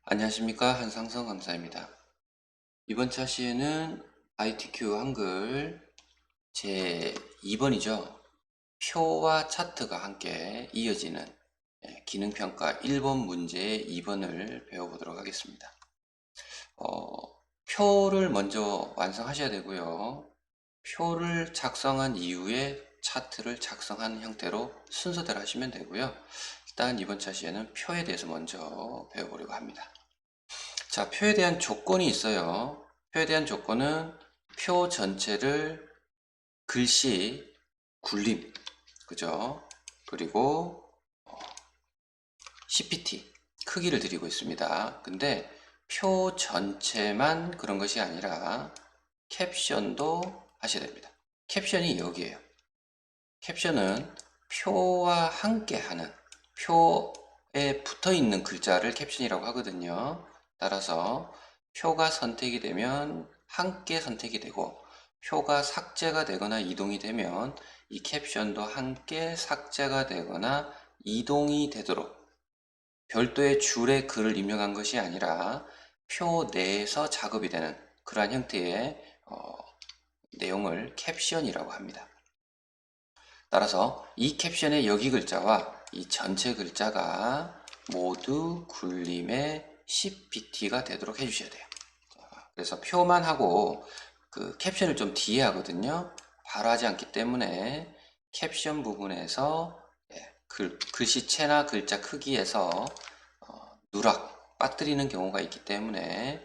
안녕하십니까, 한상성 강사입니다. 이번 차시에는 ITQ 한글 제 2번이죠. 표와 차트가 함께 이어지는 기능평가 1번 문제 2번을 배워보도록 하겠습니다. 표를 먼저 완성하셔야 되고요. 표를 작성한 이후에 차트를 작성한 형태로 순서대로 하시면 되고요. 일단 이번 차시에는 표에 대해서 먼저 배워보려고 합니다. 자, 표에 대한 조건이 있어요. 표에 대한 조건은 표 전체를 글씨 굴림, 그죠? 그리고 CPT, 크기를 드리고 있습니다. 근데 표 전체만 그런 것이 아니라 캡션도 하셔야 됩니다. 캡션이 여기에요. 캡션은 표와 함께 하는, 표에 붙어 있는 글자를 캡션이라고 하거든요. 따라서 표가 선택이 되면 함께 선택이 되고, 표가 삭제가 되거나 이동이 되면 이 캡션도 함께 삭제가 되거나 이동이 되도록 별도의 줄에 글을 입력한 것이 아니라 표 내에서 작업이 되는 그러한 형태의 내용을 캡션이라고 합니다. 따라서 이 캡션의 여기 글자와 이 전체 글자가 모두 굴림의 CPT가 되도록 해주셔야 돼요. 그래서 표만 하고 그 캡션을 좀 뒤에 하거든요. 바로 하지 않기 때문에 캡션 부분에서 글씨체나 글자 크기에서 누락, 빠뜨리는 경우가 있기 때문에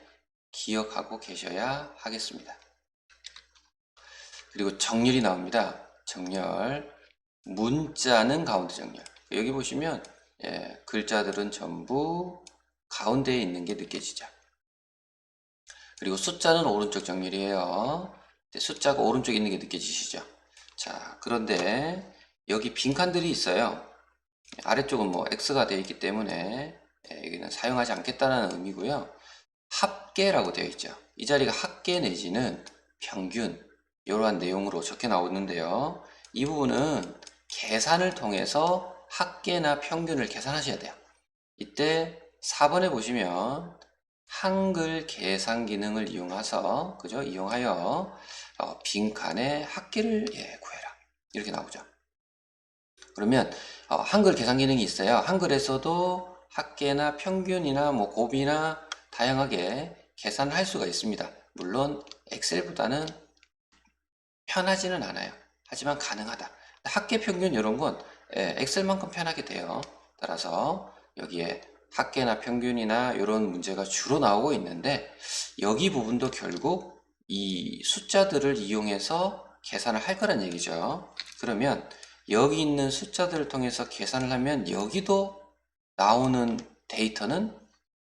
기억하고 계셔야 하겠습니다. 그리고 정렬이 나옵니다. 정렬. 문자는 가운데 정렬. 여기 보시면 글자들은 전부 가운데에 있는 게 느껴지죠. 그리고 숫자는 오른쪽 정렬이에요. 숫자가 오른쪽에 있는 게 느껴지시죠? 자, 그런데 여기 빈칸들이 있어요. 아래쪽은 뭐 X가 되어 있기 때문에 여기는 사용하지 않겠다는 의미고요. 합계라고 되어 있죠. 이 자리가 합계 내지는 평균 이러한 내용으로 적혀 나오는데요. 이 부분은 계산을 통해서 합계나 평균을 계산하셔야 돼요. 이때 4번에 보시면 한글 계산 기능을 이용해서 그죠? 이용하여 빈칸에 합계를 구해라 이렇게 나오죠. 그러면 한글 계산 기능이 있어요. 한글에서도 합계나 평균이나 뭐 곱이나 다양하게 계산을 할 수가 있습니다. 물론 엑셀보다는 편하지는 않아요. 하지만 가능하다. 합계 평균 이런 건 엑셀만큼 편하게 돼요. 따라서 여기에 합계나 평균이나 이런 문제가 주로 나오고 있는데 여기 부분도 결국 이 숫자들을 이용해서 계산을 할 거란 얘기죠. 그러면 여기 있는 숫자들을 통해서 계산을 하면 여기도 나오는 데이터는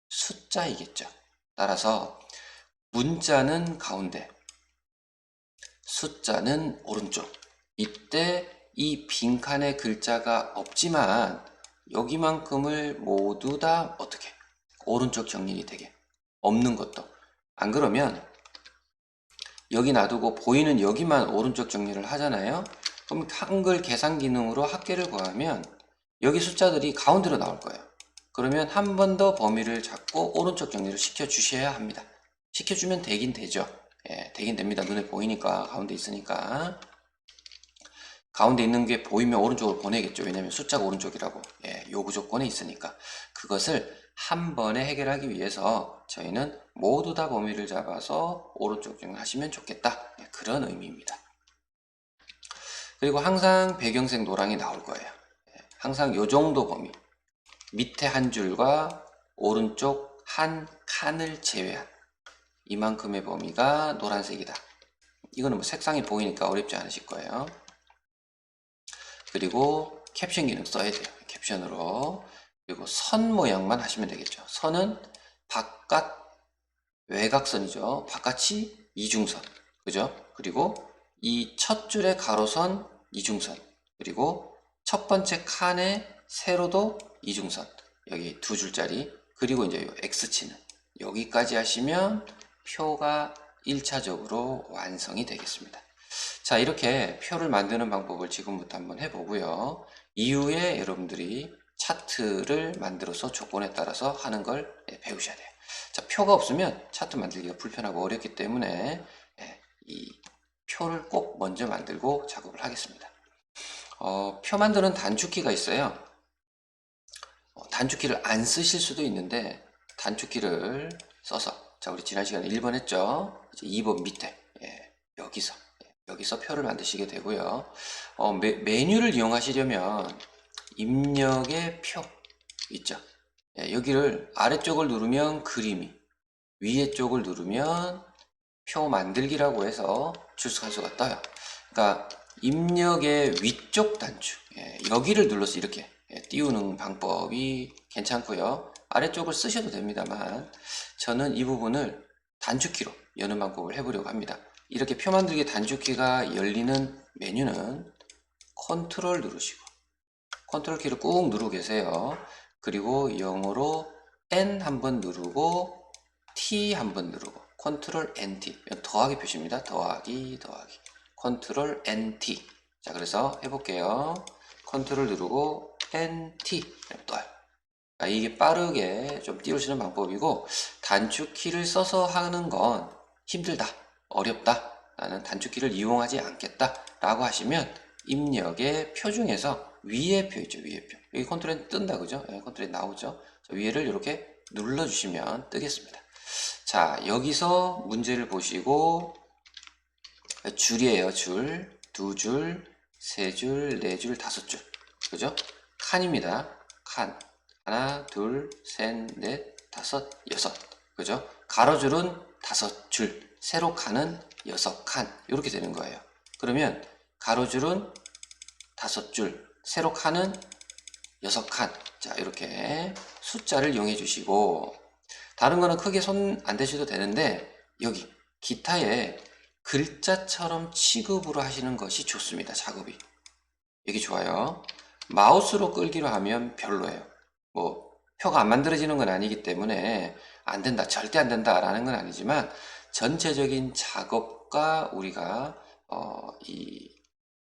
숫자이겠죠. 따라서 문자는 가운데, 숫자는 오른쪽. 이때 이 빈칸에 글자가 없지만 여기만큼을 모두 다 어떻게 오른쪽 정렬이 되게 없는 것도 안 그러면 여기 놔두고 보이는 여기만 오른쪽 정렬을 하잖아요. 그럼 한글 계산 기능으로 합계를 구하면 여기 숫자들이 가운데로 나올 거예요. 그러면 한 번 더 범위를 잡고 오른쪽 정렬을 시켜 주셔야 합니다. 시켜주면 되긴 되죠. 되긴 됩니다. 눈에 보이니까 가운데 있으니까 가운데 있는 게 보이면 오른쪽으로 보내겠죠. 왜냐하면 숫자가 오른쪽이라고 요구 조건에 있으니까 그것을 한 번에 해결하기 위해서 저희는 모두 다 범위를 잡아서 오른쪽 정렬 하시면 좋겠다. 그런 의미입니다. 그리고 항상 배경색 노랑이 나올 거예요. 항상 요 정도 범위 밑에 한 줄과 오른쪽 한 칸을 제외한 이만큼의 범위가 노란색이다. 이거는 뭐 색상이 보이니까 어렵지 않으실 거예요. 그리고 캡션 기능 써야 돼요. 캡션으로. 그리고 선 모양만 하시면 되겠죠. 선은 바깥 외곽선이죠. 바깥이 이중선. 그죠? 그리고 이 첫 줄의 가로선 이중선. 그리고 첫 번째 칸의 세로도 이중선. 여기 두 줄짜리. 그리고 이제 요 X치는 여기까지 하시면 표가 1차적으로 완성이 되겠습니다. 자, 이렇게 표를 만드는 방법을 지금부터 한번 해보고요. 이후에 여러분들이 차트를 만들어서 조건에 따라서 하는 걸 배우셔야 돼요. 자, 표가 없으면 차트 만들기가 불편하고 어렵기 때문에 이 표를 꼭 먼저 만들고 작업을 하겠습니다. 표 만드는 단축키가 있어요. 단축키를 안 쓰실 수도 있는데 단축키를 써서, 자, 우리 지난 시간에 1번 했죠. 이제 2번 밑에 여기서 표를 만드시게 되고요. 메뉴를 이용하시려면 입력의 표 있죠. 여기를 아래쪽을 누르면 그림이, 위에 쪽을 누르면 표 만들기라고 해서 출석한수가 떠요. 그러니까 입력의 위쪽 단추, 여기를 눌러서 이렇게 띄우는 방법이 괜찮고요. 아래쪽을 쓰셔도 됩니다만 저는 이 부분을 단축키로 여는 방법을 해보려고 합니다. 이렇게 표 만들기 단축키가 열리는 메뉴는 컨트롤 누르시고 컨트롤 키를 꾹 누르고 계세요. 그리고 영어로 N 한번 누르고 T 한번 누르고 컨트롤 NT, 더하기 표시입니다. 더하기 컨트롤 NT. 자, 그래서 해볼게요. 컨트롤 누르고 NT 떠요. 이게 빠르게 좀 띄우시는 방법이고, 단축키를 써서 하는 건 힘들다, 어렵다, 나는 단축키를 이용하지 않겠다 라고 하시면 입력의 표 중에서 위에 표 있죠. 위에 표, 여기 컨트롤 뜬다, 그죠? 컨트롤 나오죠. 위에를 이렇게 눌러주시면 뜨겠습니다. 자, 여기서 문제를 보시고 줄이에요. 줄, 두 줄, 세 줄, 네 줄, 다섯 줄, 그죠? 칸입니다. 칸. 하나, 둘, 셋, 넷, 다섯, 여섯, 그죠? 가로줄은 다섯 줄, 세로 칸은 여섯 칸, 이렇게 되는 거예요. 그러면 가로줄은 다섯 줄, 세로 칸은 여섯 칸. 자, 이렇게 숫자를 이용해 주시고, 다른 거는 크게 손 안 대셔도 되는데 여기 기타에 글자처럼 취급으로 하시는 것이 좋습니다. 작업이 여기 좋아요. 마우스로 끌기로 하면 별로예요. 뭐 표가 안 만들어지는 건 아니기 때문에 안 된다, 절대 안 된다 라는 건 아니지만 전체적인 작업과 우리가 이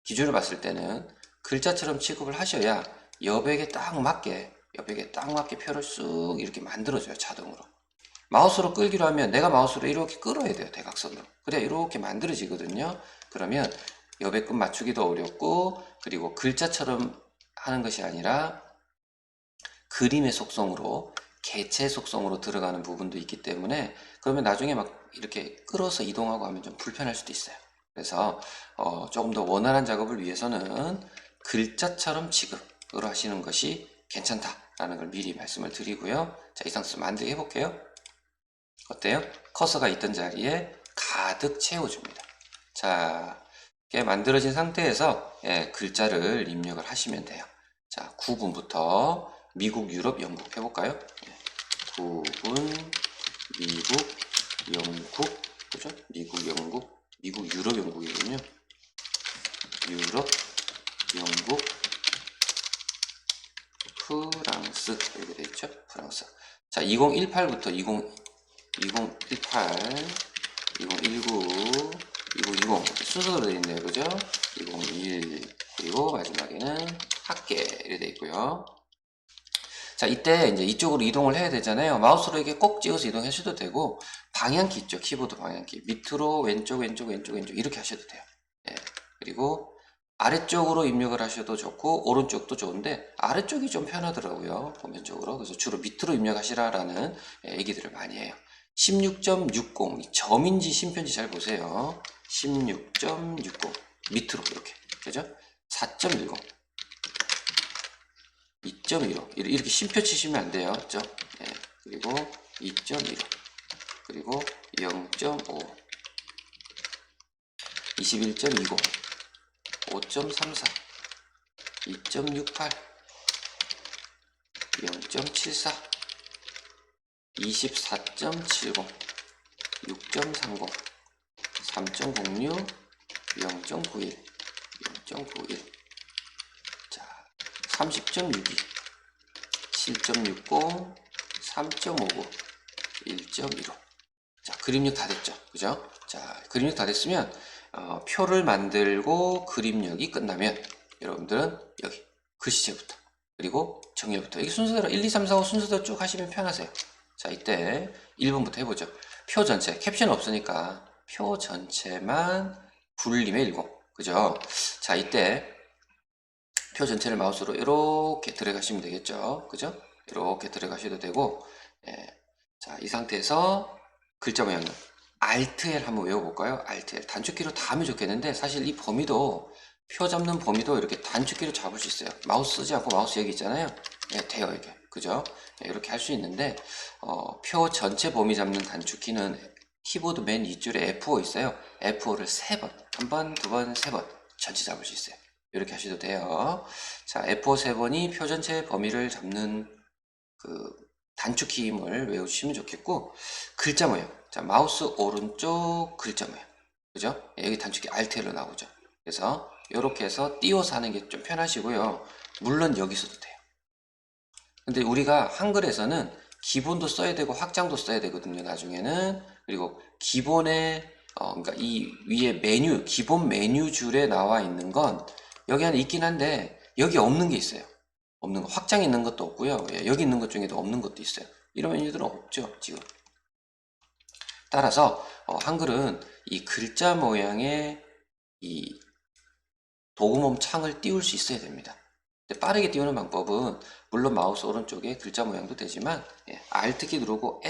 기준을 봤을 때는 글자처럼 취급을 하셔야 여백에 딱 맞게 표를 쑥 이렇게 만들어줘요. 자동으로. 마우스로 끌기로 하면 내가 마우스로 이렇게 끌어야 돼요. 대각선으로. 그래야 이렇게 만들어지거든요. 그러면 여백끝 맞추기도 어렵고, 그리고 글자처럼 하는 것이 아니라 그림의 속성으로, 개체 속성으로 들어가는 부분도 있기 때문에 그러면 나중에 막 이렇게 끌어서 이동하고 하면 좀 불편할 수도 있어요. 그래서 조금 더 원활한 작업을 위해서는 글자처럼 취급으로 하시는 것이 괜찮다라는 걸 미리 말씀을 드리고요. 자, 이상수 만들기 해볼게요. 어때요? 커서가 있던 자리에 가득 채워줍니다. 자, 이렇게 만들어진 상태에서 글자를 입력을 하시면 돼요. 자, 구분부터 미국, 유럽, 영국 해볼까요? 구분, 미국, 영국, 그죠? 미국, 영국, 미국, 유럽, 영국이군요. 유럽, 영국, 프랑스, 이렇게 되어 있죠? 프랑스. 자, 2018부터 2018, 2019, 2020 순서로 되어 있네요. 그죠? 2021, 그리고 마지막에는 학계 이렇게 되어 있고요. 자, 이때 이제 이쪽으로 이동을 해야 되잖아요. 마우스로 이렇게 꼭 찍어서 이동하셔도 되고, 방향키 있죠. 키보드 방향키. 밑으로 왼쪽 이렇게 하셔도 돼요. 그리고 아래쪽으로 입력을 하셔도 좋고 오른쪽도 좋은데 아래쪽이 좀 편하더라고요. 보면적으로. 그래서 주로 밑으로 입력하시라라는 얘기들을 많이 해요. 16.60 점인지 심표인지 잘 보세요. 16.60 밑으로 이렇게, 그죠? 4.10 2.15 이렇게 심표 치시면 안 돼요. 그죠? 그리고 2.15 그리고 0.5 21.20 5.34 2.68 0.74 24.70 6.30 3.06 0.91 0.91 자, 30.62 7.60 3.59 1.15 자, 그림력 다 됐죠? 그죠? 자, 그림력 다 됐으면 표를 만들고 그림력이 끝나면 여러분들은 여기 글씨체부터 그리고 정렬부터. 이 순서대로 1, 2, 3, 4, 5 순서대로 쭉 하시면 편하세요. 자, 이때 1번부터 해보죠. 표 전체, 캡션 없으니까 표 전체만 굴림의 10. 그죠? 자, 이때 표 전체를 마우스로 이렇게 들어가시면 되겠죠. 그죠? 이렇게 들어가셔도 되고, 예. 자, 이 상태에서 글자 모양을 Alt L 한번 외워볼까요? Alt L. 단축키로 다 하면 좋겠는데, 사실 이 범위도, 표 잡는 범위도 이렇게 단축키로 잡을 수 있어요. 마우스 쓰지 않고 마우스 여기 있잖아요. 예, 돼요, 이게. 그죠? 예, 이렇게 할 수 있는데, 표 전체 범위 잡는 단축키는 키보드 맨 윗줄에 F5 있어요. F5를 3번, 한 번, 두 번, 세 번 전체 잡을 수 있어요. 이렇게 하셔도 돼요. 자, F5 3번이 표 전체 범위를 잡는 그 단축키 힘을 외우시면 좋겠고, 글자 모양. 자, 마우스 오른쪽 글자 모양. 그죠? 여기 단축키 Alt로 나오죠. 그래서 이렇게 해서 띄워서 하는 게 좀 편하시고요. 물론 여기서도 돼요. 근데 우리가 한글에서는 기본도 써야 되고 확장도 써야 되거든요. 나중에는. 그리고 기본에 그러니까 이 위에 메뉴, 기본 메뉴 줄에 나와 있는 건 여기 안에 있긴 한데 여기 없는 게 있어요. 없는 거. 확장 있는 것도 없고요. 예, 여기 있는 것 중에도 없는 것도 있어요. 이런 메뉴들은 없죠, 지금. 따라서 한글은 이 글자 모양의 이 도구몸 창을 띄울 수 있어야 됩니다. 근데 빠르게 띄우는 방법은 물론 마우스 오른쪽에 글자 모양도 되지만 Alt키 누르고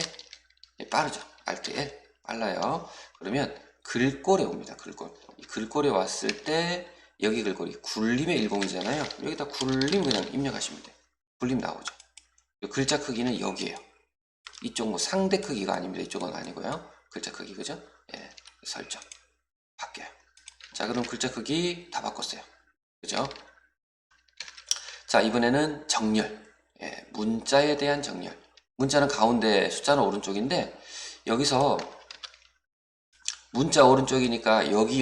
L. 빠르죠. Alt L. 빨라요. 그러면 글꼴에 옵니다. 글꼴. 이 글꼴에 왔을 때 여기 글꼴이 굴림의 10이잖아요. 여기다 굴림 그냥 입력하시면 돼요. 굴림 나오죠. 글자 크기는 여기에요. 이쪽 뭐 상대 크기가 아닙니다. 이쪽은 아니고요. 글자 크기 그죠? 예, 설정 바뀌어요. 자, 그럼 글자 크기 다 바꿨어요. 그죠? 자, 이번에는 정렬. 예, 문자에 대한 정렬. 문자는 가운데, 숫자는 오른쪽인데 여기서 문자 오른쪽이니까 여기.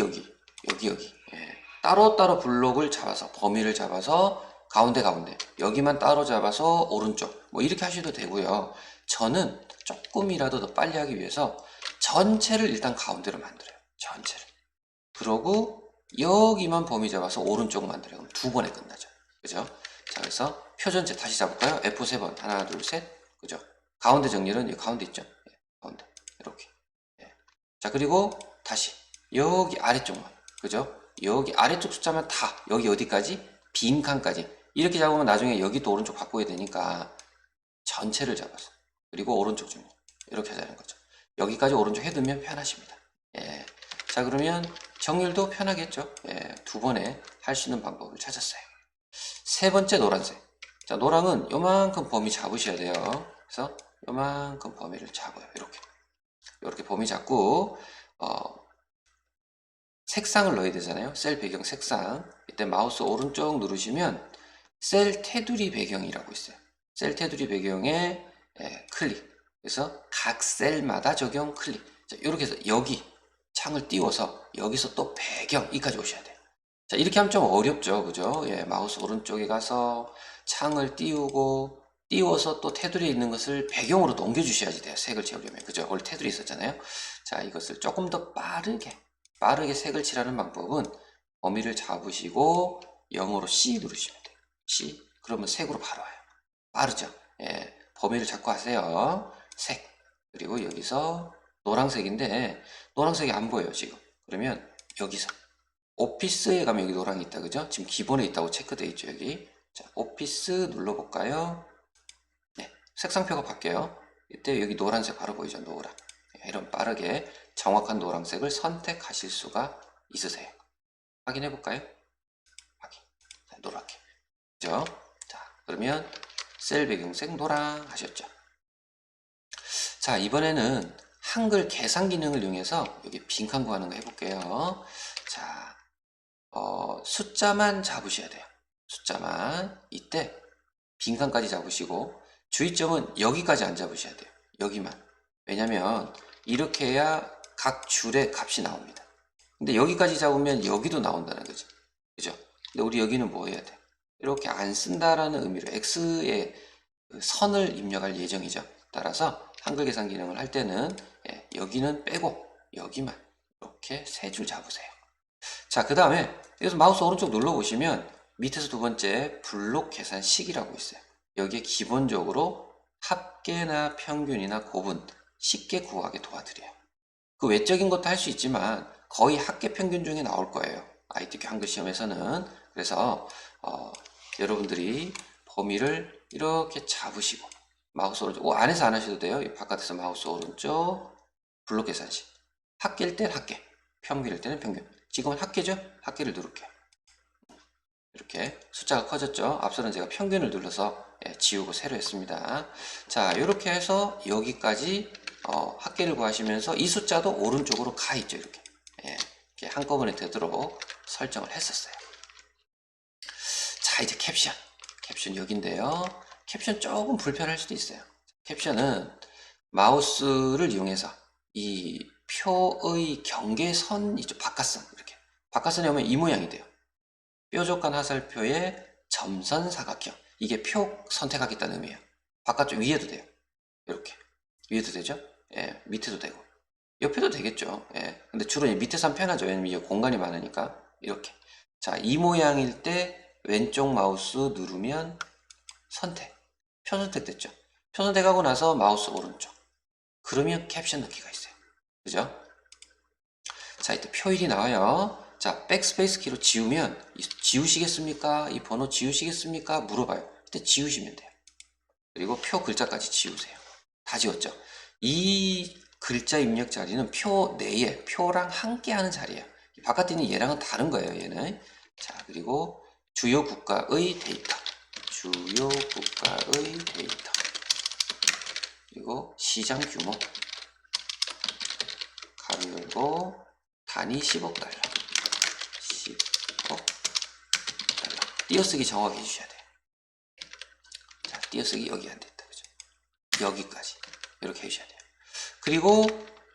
예, 따로따로 블록을 잡아서 범위를 잡아서 가운데 여기만 따로 잡아서 오른쪽 뭐 이렇게 하셔도 되고요. 저는 조금이라도 더 빨리 하기 위해서 전체를 일단 가운데로 만들어요. 전체를. 그러고 여기만 범위 잡아서 오른쪽 만들어요. 그럼 두 번에 끝나죠. 그죠? 자, 그래서 표 전체 다시 잡을까요? F 3번. 하나, 둘, 셋. 그죠? 가운데 정렬은 여기 가운데 있죠? 예, 가운데. 이렇게. 예. 자, 그리고 다시 여기 아래쪽만. 그죠? 여기 아래쪽 숫자만 다 여기 어디까지? 빈 칸까지. 이렇게 잡으면 나중에 여기도 오른쪽 바꿔야 되니까 전체를 잡아서. 그리고 오른쪽 정렬. 이렇게 하자는 거죠. 여기까지 오른쪽 해두면 편하십니다. 예. 자, 그러면 정렬도 편하겠죠? 예. 두 번에 할 수 있는 방법을 찾았어요. 세 번째 노란색. 자, 노랑은 요만큼 범위 잡으셔야 돼요. 그래서 요만큼 범위를 잡아요. 이렇게 범위 잡고 색상을 넣어야 되잖아요. 셀 배경 색상. 이때 마우스 오른쪽 누르시면 셀 테두리 배경이라고 있어요. 셀 테두리 배경에 클릭. 그래서 각 셀마다 적용 클릭. 자, 이렇게 해서 여기 창을 띄워서 여기서 또 배경 이까지 오셔야 돼요. 자, 이렇게 하면 좀 어렵죠. 그죠? 예, 마우스 오른쪽에 가서 창을 띄워서 또 테두리에 있는 것을 배경으로 또 옮겨주셔야지 돼요. 색을 채우려면. 그죠? 원래 테두리 있었잖아요. 자, 이것을 조금 더 빠르게 색을 칠하는 방법은 범위를 잡으시고 0으로 C 누르시면 돼요. C. 그러면 색으로 바로 와요. 빠르죠? 예, 범위를 잡고 하세요. 색. 그리고 여기서 노란색인데 노란색이 안 보여요, 지금. 그러면 여기서 오피스에 가면 여기 노랑이 있다, 그죠? 지금 기본에 있다고 체크되어 있죠, 여기. 자, 오피스 눌러볼까요? 네, 색상표가 바뀌어요. 이때 여기 노란색 바로 보이죠, 노랑. 이런 빠르게 정확한 노란색을 선택하실 수가 있으세요. 확인해 볼까요? 확인. 자, 노랗게. 그죠? 자, 그러면 셀 배경색 노랑 하셨죠? 자, 이번에는 한글 계산 기능을 이용해서 여기 빈칸 구하는 거 해볼게요. 자, 숫자만 잡으셔야 돼요. 숫자만. 이때 빈칸까지 잡으시고 주의점은 여기까지 안 잡으셔야 돼요. 여기만. 왜냐면 이렇게 해야 각 줄에 값이 나옵니다. 근데 여기까지 잡으면 여기도 나온다는 거죠. 그죠? 근데 우리 여기는 뭐 해야 돼? 이렇게 안 쓴다라는 의미로 X의 선을 입력할 예정이죠. 따라서 한글 계산 기능을 할 때는 여기는 빼고 여기만 이렇게 세 줄 잡으세요. 자, 그 다음에 여기서 마우스 오른쪽 눌러보시면 밑에서 두 번째 블록 계산식이라고 있어요. 여기에 기본적으로 합계나 평균이나 곱은 쉽게 구하게 도와드려요. 그 외적인 것도 할 수 있지만 거의 합계 평균 중에 나올 거예요. ITQ 한글 시험에서는. 그래서 여러분들이 범위를 이렇게 잡으시고 마우스 오른쪽, 안에서 안 하셔도 돼요. 바깥에서 마우스 오른쪽 블록 계산식. 합계일 땐 합계, 평균일 때는 평균. 지금은 합계죠? 합계를 누를게요. 이렇게 숫자가 커졌죠? 앞서는 제가 평균을 눌러서 지우고 새로 했습니다. 자, 이렇게 해서 여기까지 합계를 구하시면서 이 숫자도 오른쪽으로 가 있죠. 이렇게. 이렇게 한꺼번에 되도록 설정을 했었어요. 자, 이제 캡션. 캡션 여기인데요. 캡션 조금 불편할 수도 있어요. caption은 마우스를 이용해서 이 표의 경계선 있죠. 바깥선. 이렇게. 바깥선이 오면 이 모양이 돼요. 뾰족한 화살표에 점선 사각형. 이게 표 선택하겠다는 의미예요. 바깥쪽 위에도 돼요. 이렇게. 위에도 되죠? 예, 밑에도 되고. 옆에도 되겠죠. 예. 근데 주로 밑에서 하면 편하죠. 왜냐면 이게 공간이 많으니까. 이렇게. 자, 이 모양일 때 왼쪽 마우스 누르면 선택. 표 선택됐죠? 표 선택하고 나서 마우스 오른쪽. 그러면 캡션 넣기가 있어요. 그죠? 자, 이때 표일이 나와요. 자, 백스페이스 키로 지우면 지우시겠습니까? 이 번호 지우시겠습니까? 물어봐요. 이때 지우시면 돼요. 그리고 표 글자까지 지우세요. 다 지웠죠? 이 글자 입력 자리는 표 내에 표랑 함께 하는 자리예요. 바깥에 있는 얘랑은 다른 거예요, 얘는. 자, 그리고 주요 국가의 데이터. 주요 국가의 데이터. 그리고 시장 규모. 가로 열고 단위 10억 달러. 10억 달러. 띄어쓰기 정확히 해주셔야 돼요. 자, 띄어쓰기 여기 안 됐다. 그죠? 여기까지. 이렇게 해주셔야 돼요. 그리고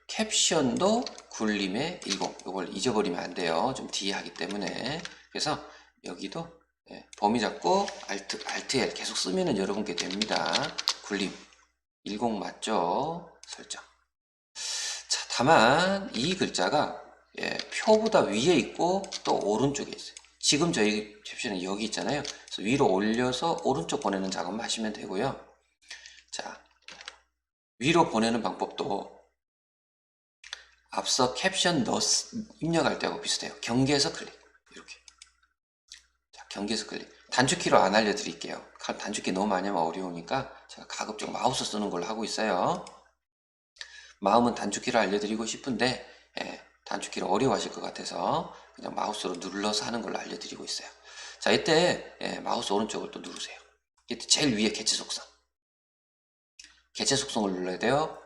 캡션도 굴림의 10. 이걸 잊어버리면 안 돼요. 좀 뒤에 하기 때문에. 그래서 여기도 범위 잡고 Alt L 계속 쓰면은 여러분께 됩니다. 굴림 10 맞죠? 설정. 자, 다만 이 글자가 표보다 위에 있고 또 오른쪽에 있어요. 지금 저희 캡션은 여기 있잖아요. 그래서 위로 올려서 오른쪽 보내는 작업만 하시면 되고요. 자, 위로 보내는 방법도 앞서 캡션 입력할 때하고 비슷해요. 경계에서 클릭. 이렇게. 자, 경계에서 클릭. 단축키로 안 알려드릴게요. 단축키 너무 많이 하면 어려우니까 제가 가급적 마우스 쓰는 걸로 하고 있어요. 마음은 단축키로 알려드리고 싶은데 단축키를 어려워하실 것 같아서 그냥 마우스로 눌러서 하는 걸로 알려드리고 있어요. 자, 이때 마우스 오른쪽을 또 누르세요. 이때 제일 위에 개체 속성. 개체 속성을 눌러야 돼요.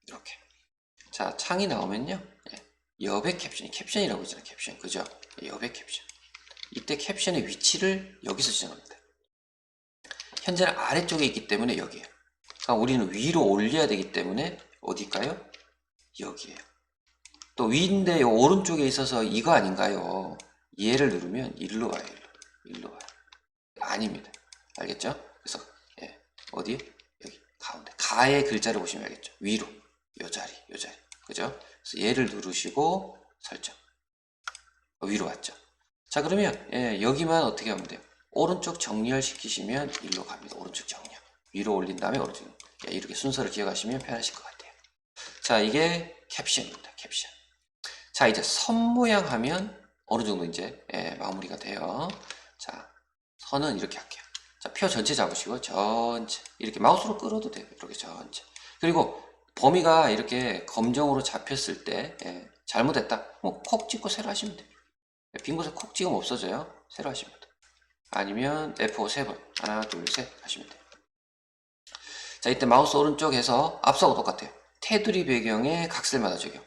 이렇게. 자, 창이 나오면요. 여백 캡션이라고 있잖아요. 캡션. 그죠? 여백 캡션. 이때 캡션의 위치를 여기서 지정합니다. 현재는 아래쪽에 있기 때문에 여기에요. 그러니까 우리는 위로 올려야 되기 때문에 어딜까요? 여기에요. 또 위인데 오른쪽에 있어서 이거 아닌가요? 얘를 누르면 일로 와요. 일로 와요. 아닙니다. 알겠죠? 그래서 어디? 여기 가운데. 가의 글자를 보시면 알겠죠? 위로. 요 자리. 그죠? 그래서 얘를 누르시고 설정. 위로 왔죠? 자, 그러면 여기만 어떻게 하면 돼요? 오른쪽 정렬 시키시면 일로 갑니다. 오른쪽 정렬. 위로 올린 다음에 오른쪽. 이렇게 순서를 기억하시면 편하실 것 같아요. 자, 이게 캡션입니다. 캡션. 자, 이제 선 모양 하면 어느 정도 이제 마무리가 돼요. 자, 선은 이렇게 할게요. 자, 표 전체 잡으시고 전체 이렇게 마우스로 끌어도 돼요. 이렇게 전체. 그리고 범위가 이렇게 검정으로 잡혔을 때 잘못했다. 뭐 콕 찍고 새로 하시면 돼요. 빈 곳에 콕 찍으면 없어져요. 새로 하시면 돼요. 아니면 F5 3번 하나 둘 셋 하시면 돼요. 자, 이때 마우스 오른쪽에서 앞서고 똑같아요. 테두리 배경에 각셀마다 적용.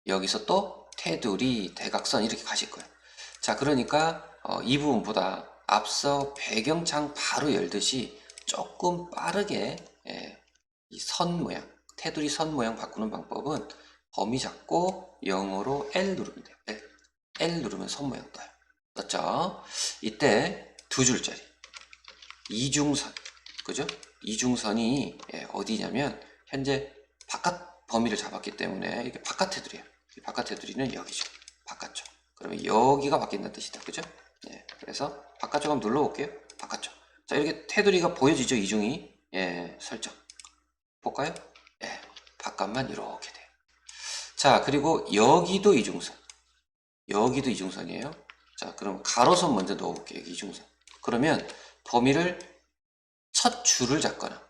여기서 또 테두리 대각선 이렇게 가실 거예요. 자, 그러니까 이 부분보다 앞서 배경창 바로 열듯이 조금 빠르게 이 선 모양, 테두리 선 모양 바꾸는 방법은 범위 잡고 영어로 L 누르면 돼요. L 누르면 선 모양 떠요. 떴죠? 이때 두 줄짜리 이중선, 그죠? 이중선이 어디냐면 현재 바깥 범위를 잡았기 때문에 이게 바깥 테두리예요. 바깥 테두리는 여기죠. 바깥쪽. 그러면 여기가 바뀐다는 뜻이다. 그죠? 예, 그래서 바깥쪽 한번 눌러볼게요. 바깥쪽. 자, 이렇게 테두리가 보여지죠? 이중이. 예, 설정. 볼까요? 예, 바깥만 이렇게 돼요. 자, 그리고 여기도 이중선. 여기도 이중선이에요. 자, 그럼 가로선 먼저 넣어볼게요. 여기 이중선. 그러면 범위를 첫 줄을 잡거나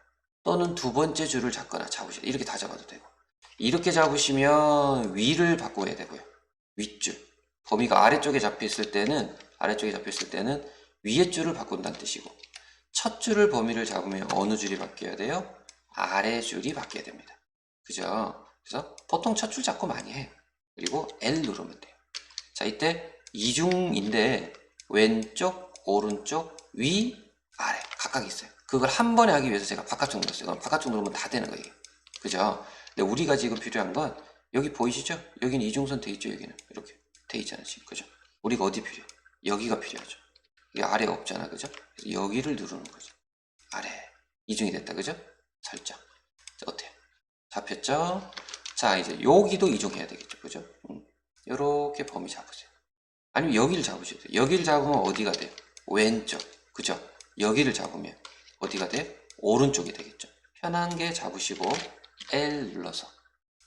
또는 두 번째 줄을 잡거나 잡으셔야 돼요. 이렇게 다 잡아도 되고. 이렇게 잡으시면 위를 바꿔야 되고요. 윗줄. 범위가 아래쪽에 잡혔을 때는 위에 줄을 바꾼다는 뜻이고, 첫 줄을 범위를 잡으면 어느 줄이 바뀌어야 돼요? 아래 줄이 바뀌어야 됩니다. 그죠? 그래서 보통 첫 줄 잡고 많이 해요. 그리고 L 누르면 돼요. 자, 이때 이중인데 왼쪽, 오른쪽, 위, 아래 각각 있어요. 그걸 한 번에 하기 위해서 제가 바깥쪽 눌렀어요. 그럼 바깥쪽 누르면 다 되는 거예요. 그죠? 근데 우리가 지금 필요한 건 여기 보이시죠? 여기는 이중선 돼 있죠? 여기는 이렇게 돼 있잖아요. 지금 그죠? 우리가 어디 필요해? 여기가 필요하죠. 여기 아래가 없잖아. 그죠? 그래서 여기를 누르는 거죠. 아래 이중이 됐다. 그죠? 설정. 자, 어때요? 잡혔죠? 자, 이제 여기도 이중해야 되겠죠. 그죠? 이렇게 범위 잡으세요. 아니면 여기를 잡으셔도 돼요. 여기를 잡으면 어디가 돼요? 왼쪽. 그죠? 여기를 잡으면 어디가 돼요? 오른쪽이 되겠죠. 편한 게 잡으시고 L 눌러서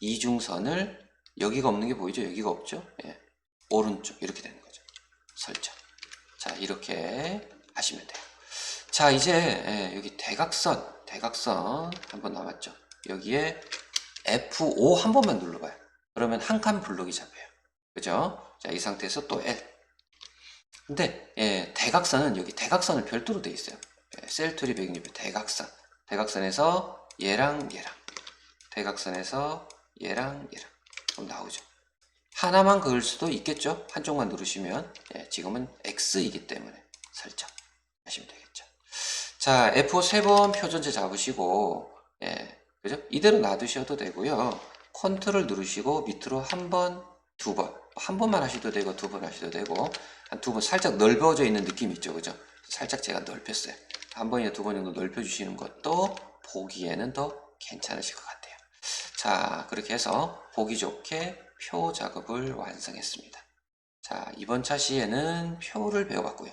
이중선을 여기가 없는 게 보이죠? 여기가 없죠? 예. 오른쪽 이렇게 되는 거죠. 설정. 자, 이렇게 하시면 돼요. 자, 이제 예, 여기 대각선 한 번 남았죠. 여기에 F5 한 번만 눌러봐요. 그러면 한 칸 블록이 잡혀요. 그죠? 자, 이 상태에서 또 L. 근데 예, 대각선은 여기 대각선을 별도로 돼 있어요. 예, 셀트리 백립의 대각선. 대각선에서 얘랑 대각선에서 얘랑 그럼 나오죠. 하나만 그을 수도 있겠죠. 한쪽만 누르시면. 예, 지금은 X이기 때문에 설정 하시면 되겠죠. 자, F5 3번 표전체 잡으시고, 예, 그죠? 이대로 놔두셔도 되고요. 컨트롤 누르시고 밑으로 한 번, 두 번. 한 번만 하셔도 되고 두 번 하셔도 되고 한 두 번 살짝 넓어져 있는 느낌이 있죠. 그죠? 살짝 제가 넓혔어요. 한 번이나 두 번 정도 넓혀주시는 것도 보기에는 더 괜찮으실 것 같아요. 자, 그렇게 해서 보기 좋게 표 작업을 완성했습니다. 자, 이번 차시에는 표를 배워봤고요.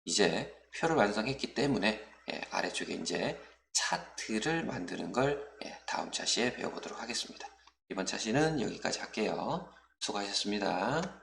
이제 표를 완성했기 때문에 예, 아래쪽에 이제 차트를 만드는 걸 예, 다음 차시에 배워보도록 하겠습니다. 이번 차시는 여기까지 할게요. 수고하셨습니다.